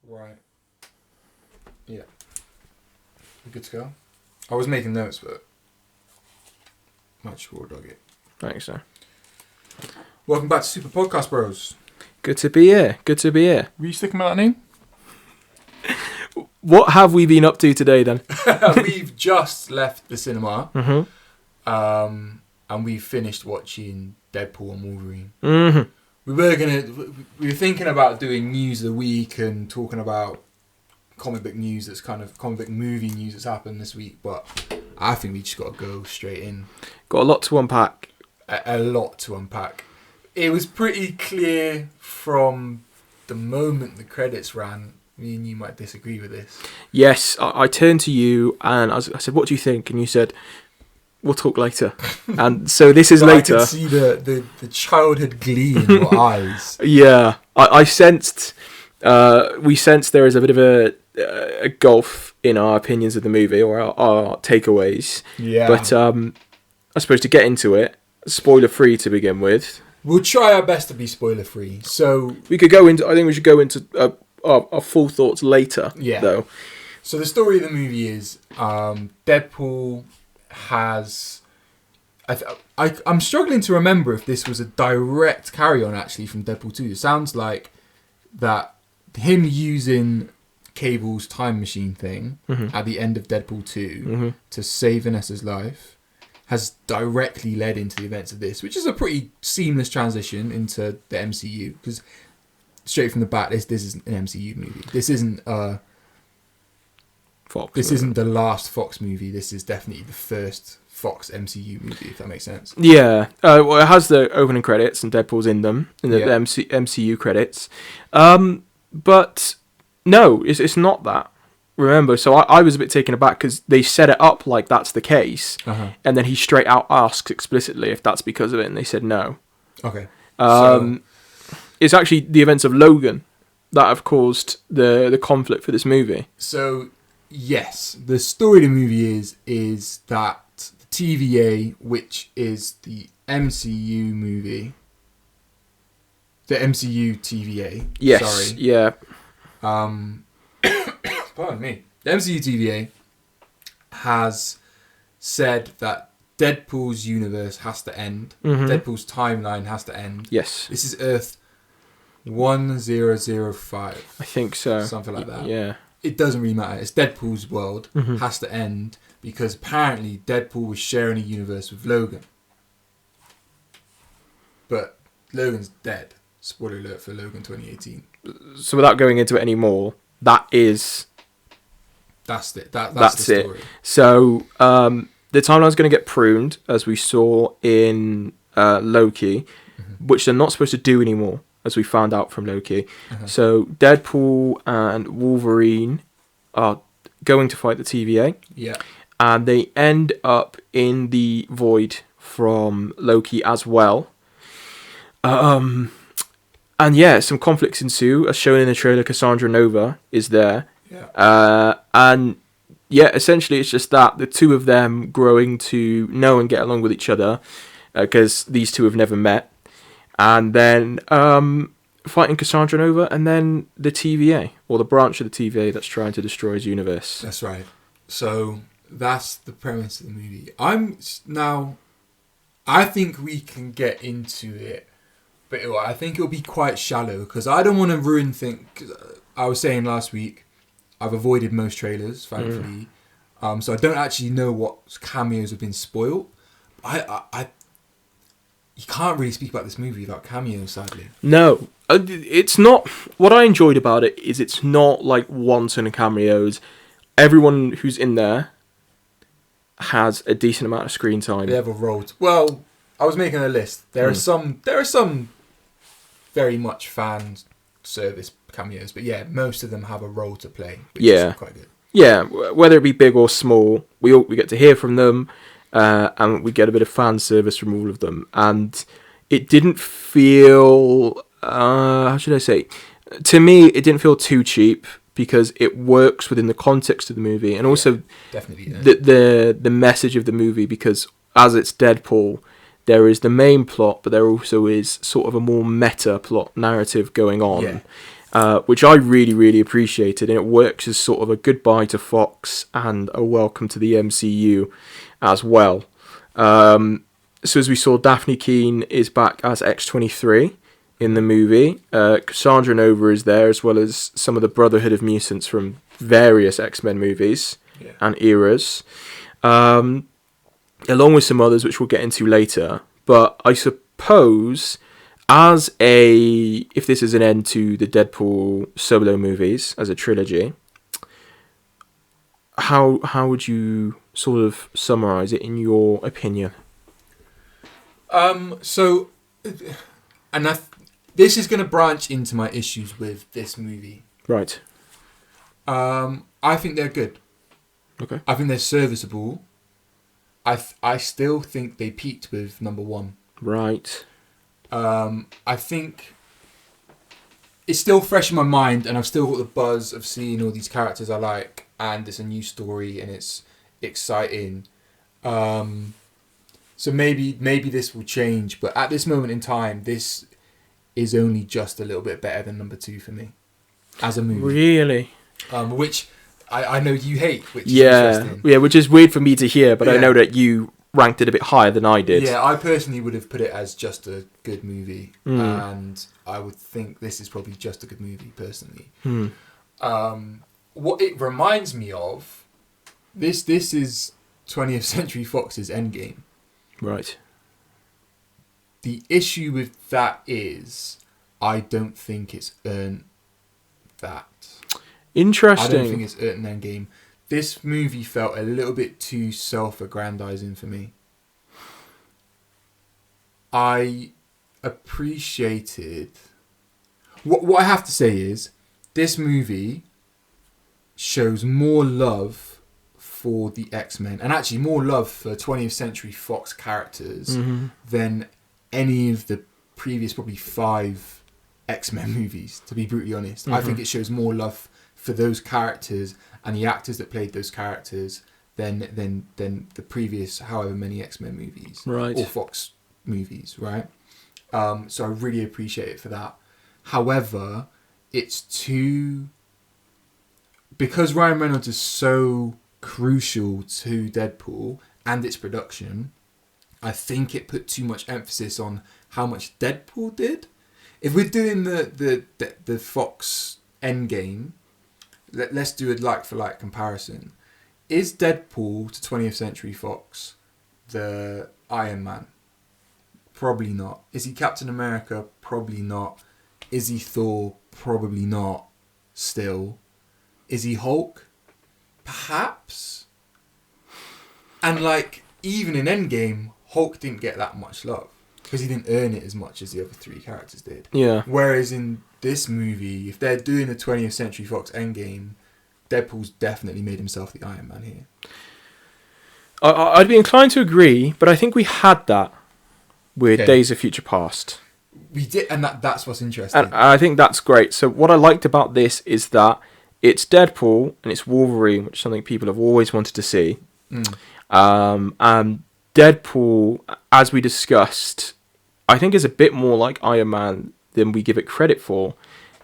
Right. Yeah. We're good to go. I was making notes, but much raw dog it. Thanks, sir. Welcome back to Super Podcast Bros. Good to be here. Good to be here. Were you sticking with that name? What have we been up to today, then? We've just left the cinema. Mm-hmm. And we finished watching Deadpool and Wolverine. Mm-hmm. We were thinking about doing news of the week and talking about comic book news that's kind of comic book movie news that's happened this week, but I think we just got to go straight in. Got a lot to unpack. A lot to unpack. It was pretty clear from the moment the credits ran. Me and you might disagree with this. Yes, I turned to you and I said, "What do you think?" And you said, "We'll talk later." And so this is later. I could see the childhood glee in your eyes. Yeah, I sensed. We sensed there is a bit of a gulf in our opinions of the movie or our takeaways. Yeah. But I suppose to get into it, spoiler free to begin with. We'll try our best to be spoiler free. So we could go into. I think we should go into our full thoughts later. Yeah. Though. So the story of the movie is Deadpool has. I'm struggling to remember if this was a direct carry-on actually from Deadpool 2. It sounds like that him using Cable's time machine thing at the end of Deadpool 2 to save Vanessa's life has directly led into the events of this, which is a pretty seamless transition into the MCU because straight from the bat, this isn't an MCU movie. This isn't Fox. This isn't the last Fox movie. This is definitely the first Fox MCU movie, if that makes sense. Yeah. Well, it has the opening credits and Deadpool's in them, in the MCU credits. But no, it's not that. Remember, so I was a bit taken aback because they set it up like that's the case, and then he straight out asks explicitly if that's because of it, and they said no. Okay. It's actually the events of Logan that have caused the conflict for this movie. So, yes, the story of the movie is that the TVA, which is the MCU movie, the MCU TVA. Yes. Sorry. Yeah. Pardon me. The MCU TVA has said that Deadpool's universe has to end. Deadpool's timeline has to end. Yes. This is Earth 1005. I think so. Something like that. Yeah. It doesn't really matter. It's Deadpool's world has to end because apparently Deadpool was sharing a universe with Logan. But Logan's dead. Spoiler alert for Logan 2018. So without going into it anymore, that's it. That's the story. So the timeline's going to get pruned, as we saw in Loki, which they're not supposed to do anymore, as we found out from Loki. So Deadpool and Wolverine are going to fight the TVA. Yeah. And they end up in the void from Loki as well. And yeah, some conflicts ensue, as shown in the trailer. Cassandra Nova is there. Yeah. And yeah, essentially it's just that the two of them growing to know and get along with each other, because these two have never met, and then fighting Cassandra Nova, and then the TVA, or the branch of the TVA that's trying to destroy his universe. That's right. So that's the premise of the movie. I think we can get into it, but I think it'll be quite shallow because I don't want to ruin things. I was saying last week, I've avoided most trailers, thankfully. So I don't actually know what cameos have been spoiled. You can't really speak about this movie without cameos, sadly. No, it's not. What I enjoyed about it is it's not like wanton cameos. Everyone who's in there has a decent amount of screen time. They have a role. Well, I was making a list. There are some very much fan service cameos, but yeah, most of them have a role to play, which is quite good. Yeah, whether it be big or small, we get to hear from them, and we get a bit of fan service from all of them. And it didn't feel, how should I say? To me, it didn't feel too cheap because it works within the context of the movie, and also definitely the message of the movie. Because as it's Deadpool, there is the main plot, but there also is sort of a more meta plot narrative going on. Yeah. which I really, really appreciated, and it works as sort of a goodbye to Fox and a welcome to the MCU as well. So as we saw, Daphne Keane is back as X-23 in the movie. Cassandra Nova is there, as well as some of the Brotherhood of Mutants from various X-Men movies and eras, along with some others which we'll get into later. But I suppose, if this is an end to the Deadpool solo movies as a trilogy, how would you sort of summarize it in your opinion? This is going to branch into my issues with this movie. Right. I think they're good. Okay. I think they're serviceable. I still think they peaked with number 1. Right. I think it's still fresh in my mind, and I've still got the buzz of seeing all these characters I like, and it's a new story, and it's exciting. So maybe this will change, but at this moment in time, this is only just a little bit better than number 2 for me as a movie. Really? Which I know you hate, which is interesting. Yeah, which is weird for me to hear, but I know that you ranked it a bit higher than I did. Yeah, I personally would have put it as just a good movie, and I would think this is probably just a good movie, personally. What it reminds me of, this is 20th Century Fox's Endgame. Right. The issue with that is, I don't think it's earned that. Interesting. I don't think it's earned an Endgame. This movie felt a little bit too self-aggrandizing for me. I appreciated... What I have to say is, this movie shows more love for the X-Men, and actually more love for 20th Century Fox characters than any of the previous probably 5 X-Men movies, to be brutally honest. I think it shows more love for those characters and the actors that played those characters than the previous however many X-Men movies, right, or Fox movies, right? So I really appreciate it for that. However, it's too... Because Ryan Reynolds is so crucial to Deadpool and its production, I think it put too much emphasis on how much Deadpool did. If we're doing the Fox Endgame, let's do a like-for-like comparison. Is Deadpool to 20th Century Fox the Iron Man? Probably not. Is he Captain America? Probably not. Is he Thor? Probably not. Still. Is he Hulk? Perhaps. And even in Endgame, Hulk didn't get that much love because he didn't earn it as much as the other 3 characters did. Yeah. Whereas in this movie, if they're doing a 20th Century Fox Endgame, Deadpool's definitely made himself the Iron Man here. I'd be inclined to agree, but I think we had that with Days of Future Past. We did, and that's what's interesting. And I think that's great. So what I liked about this is that it's Deadpool and it's Wolverine, which is something people have always wanted to see. And Deadpool, as we discussed, I think is a bit more like Iron Man than we give it credit for,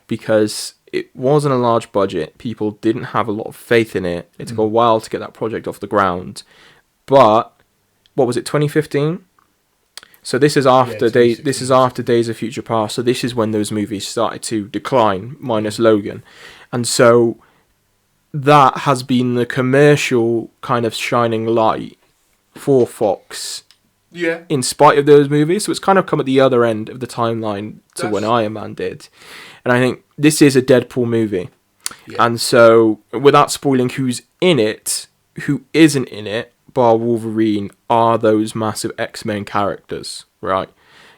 because it wasn't a large budget. People didn't have a lot of faith in it. It took a while to get that project off the ground. But what was it, 2015? So this is after This is after Days of Future Past. So this is when those movies started to decline, minus Logan, and so that has been the commercial kind of shining light for Fox. Yeah. In spite of those movies, so it's kind of come at the other end of the timeline to when Iron Man did, and I think this is a Deadpool movie, and so without spoiling who's in it, who isn't in it, bar Wolverine, are those massive X-Men characters, right?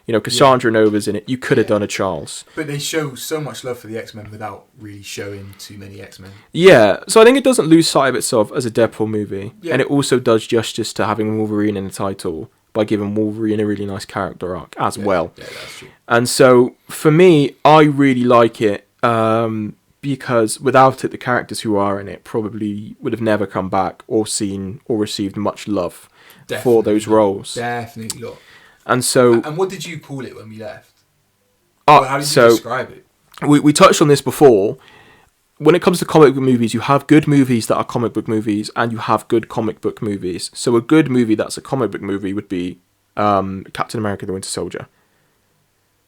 You know, Cassandra Nova's in it. You could have done a Charles. But they show so much love for the X-Men without really showing too many X-Men. Yeah, so I think it doesn't lose sight of itself as a Deadpool movie. Yeah. And it also does justice to having Wolverine in the title by giving Wolverine a really nice character arc as well. Yeah, that's true. And so, for me, I really like it because without it, the characters who are in it probably would have never come back or seen or received much love for those roles. Definitely not. And so... And what did you call it when we left? How did you describe it? we touched on this before. When it comes to comic book movies, you have good movies that are comic book movies, and you have good comic book movies. So a good movie that's a comic book movie would be Captain America: The Winter Soldier.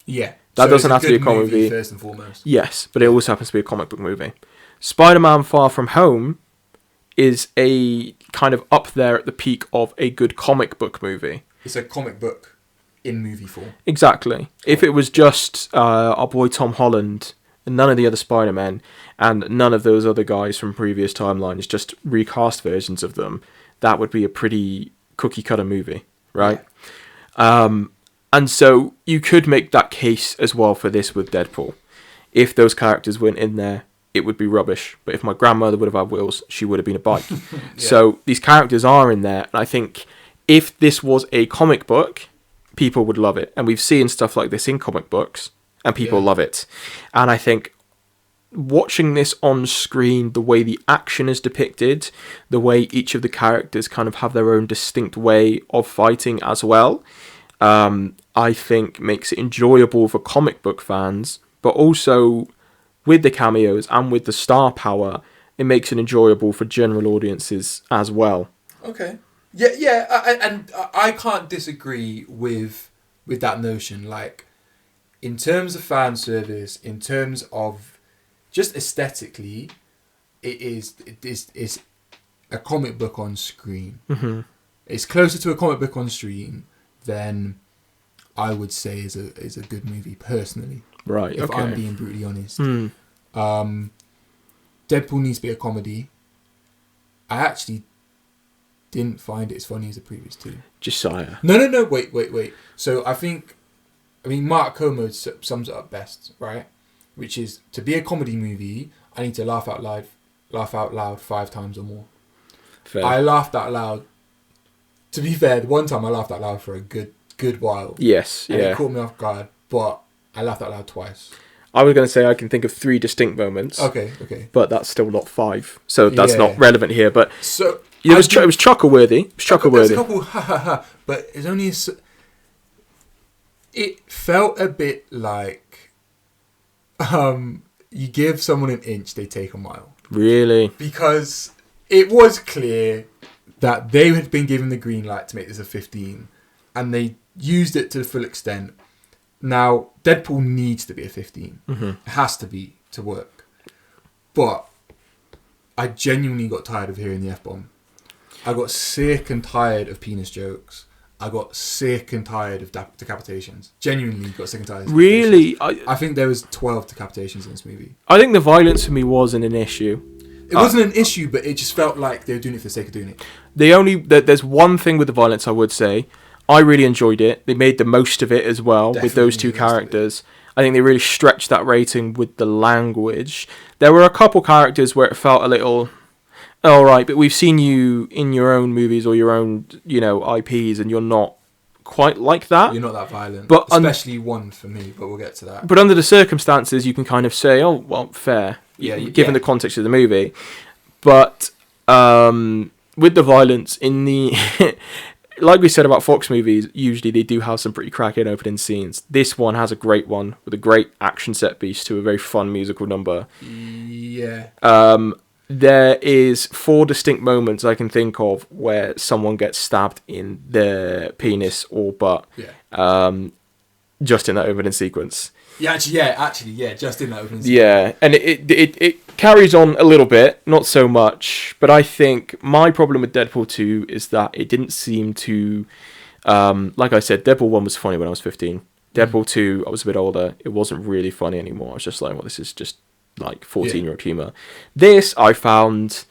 Yeah. That doesn't have to be a comic movie first and foremost. Yes, but it also happens to be a comic book movie. Spider-Man: Far From Home is a kind of up there at the peak of a good comic book movie. It's a comic book in movie form. Exactly. If it was just our boy Tom Holland and none of the other Spider-Men and none of those other guys from previous timelines, just recast versions of them, that would be a pretty cookie-cutter movie, right? Yeah. And so you could make that case as well for this with Deadpool. If those characters weren't in there, it would be rubbish. But if my grandmother would have had wheels, she would have been a bike. Yeah. So these characters are in there. And I think if this was a comic book, people would love it. And we've seen stuff like this in comic books, and people love it. And I think watching this on screen, the way the action is depicted, the way each of the characters kind of have their own distinct way of fighting as well, I think makes it enjoyable for comic book fans, but also with the cameos and with the star power, it makes it enjoyable for general audiences as well. Okay. Yeah, and I can't disagree with that notion. Like, in terms of fan service, in terms of just aesthetically, it is a comic book on screen. Mm-hmm. It's closer to a comic book on screen than I would say is a good movie personally. Right. If I'm being brutally honest. Deadpool needs to be a comedy. I actually didn't find it as funny as the previous two. Josiah. No. Wait. So I mean, Mark Como sums it up best, right? Which is, to be a comedy movie, I need to laugh out loud 5 times or more. Fair. I laughed out loud. To be fair, the one time I laughed out loud for a good while. Yes, and it caught me off guard, but I laughed out loud twice. I was going to say I can think of 3 distinct moments. Okay. But that's still not 5, so that's not relevant here. But so it was chuckle-worthy. It was chuckle-worthy. There's a couple, but it's only. It felt a bit like, you give someone an inch, they take a mile. Really? Because it was clear that they had been given the green light to make this a 15, and they used it to the full extent. Now, Deadpool needs to be a 15. Mm-hmm. It has to be to work. But I genuinely got tired of hearing the F-bomb. I got sick and tired of penis jokes. I got sick and tired of decapitations. Genuinely got sick and tired of decapitations. Really? I think there was 12 decapitations in this movie. I think the violence for me wasn't an issue. It wasn't an issue, but it just felt like they were doing it for the sake of doing it. There's one thing with the violence I would say. I really enjoyed it. They made the most of it as well. Definitely with those 2 characters. I think they really stretched that rating with the language. There were a couple characters where it felt a little, all right, but we've seen you in your own movies or your own, IPs, and you're not quite like that. You're not that violent. But especially one for me, but we'll get to that. But under the circumstances, you can kind of say, oh, well, fair. Given the context of the movie. But with the violence in the... like we said about Fox movies, usually they do have some pretty cracking opening scenes. This one has a great one with a great action set piece to a very fun musical number. Yeah. There is 4 distinct moments I can think of where someone gets stabbed in their penis or butt. Yeah. Just in that opening sequence. Just in that opening sequence. Yeah, and it carries on a little bit, not so much, but I think my problem with Deadpool 2 is that it didn't seem to, like I said, Deadpool 1 was funny when I was 15. Deadpool 2, I was a bit older, it wasn't really funny anymore. I was just like, well, this is just like 14-year-old humour. This, I found,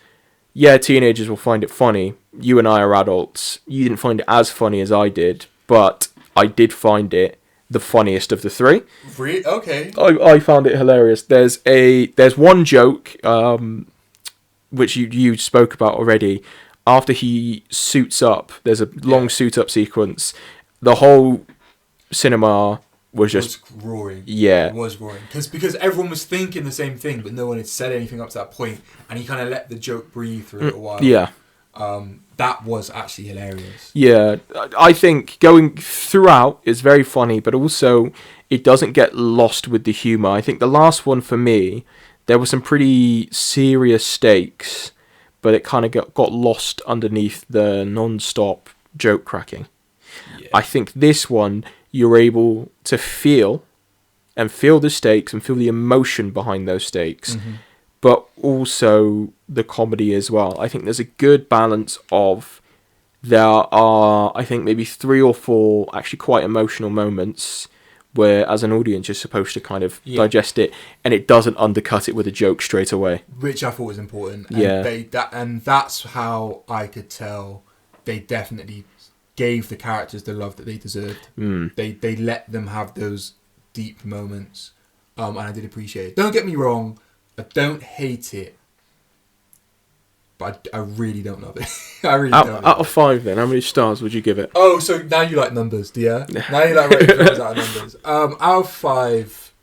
teenagers will find it funny. You and I are adults. You didn't find it as funny as I did, but I did find it the funniest of the 3. Really? Okay. I found it hilarious. There's one joke, which you spoke about already. After he suits up, there's a long suit up sequence. The whole cinema was just roaring. Yeah, it was roaring because everyone was thinking the same thing, but no one had said anything up to that point, and he kind of let the joke breathe for a little while. Yeah. That was actually hilarious. Yeah, I think going throughout is very funny, but also it doesn't get lost with the humour. I think the last one for me, there were some pretty serious stakes, but it kind of got lost underneath the non-stop joke cracking. Yeah. I think this one, you're able to feel the stakes and feel the emotion behind those stakes, but also the comedy as well. I think there's a good balance of, there are, I think, maybe 3 or 4 actually quite emotional moments where, as an audience, you're supposed to kind of digest it, and it doesn't undercut it with a joke straight away. Which I thought was important. And that's how I could tell they definitely gave the characters the love that they deserved. They let them have those deep moments, and I did appreciate it. Don't get me wrong, I don't hate it, but I really don't love it. I really don't. Out of 5, then, how many stars would you give it? Oh, so now you like numbers, do you? Now you like rating films out of numbers. Out of 5,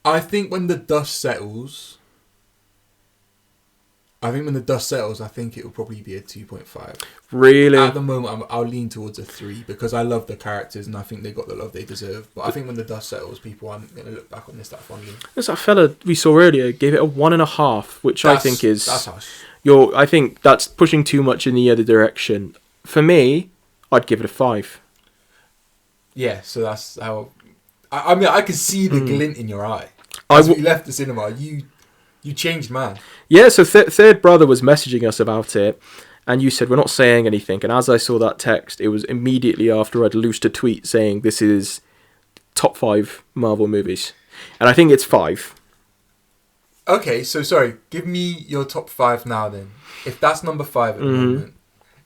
I think when the dust settles, I think it will probably be a 2.5. Really? At the moment, I'll lean towards a 3 because I love the characters and I think they got the love they deserve. But I think when the dust settles, people aren't going to look back on this that fondly. There's that fella we saw earlier gave it a 1.5, which I think is... That's harsh. I think that's pushing too much in the other direction. For me, I'd give it a 5. Yeah, so that's how... I mean, I could see the glint in your eye. As we left the cinema, you changed, man. Yeah, so Third Brother was messaging us about it, and you said, we're not saying anything. And as I saw that text, it was immediately after I'd loosed a tweet saying this is top 5 Marvel movies. And I think it's 5. Okay, so sorry, give me your top 5 now then. If that's number 5 at the moment.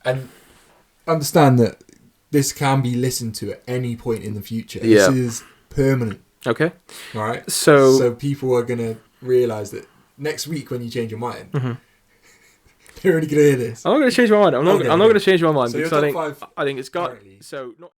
And understand that this can be listened to at any point in the future. Yeah. This is permanent. Okay. All right? So people are going to realise that next week when you change your mind, they're only going to hear this. I'm not going to change my mind. I'm not going to change my mind, so because I think it's got... Currently. So not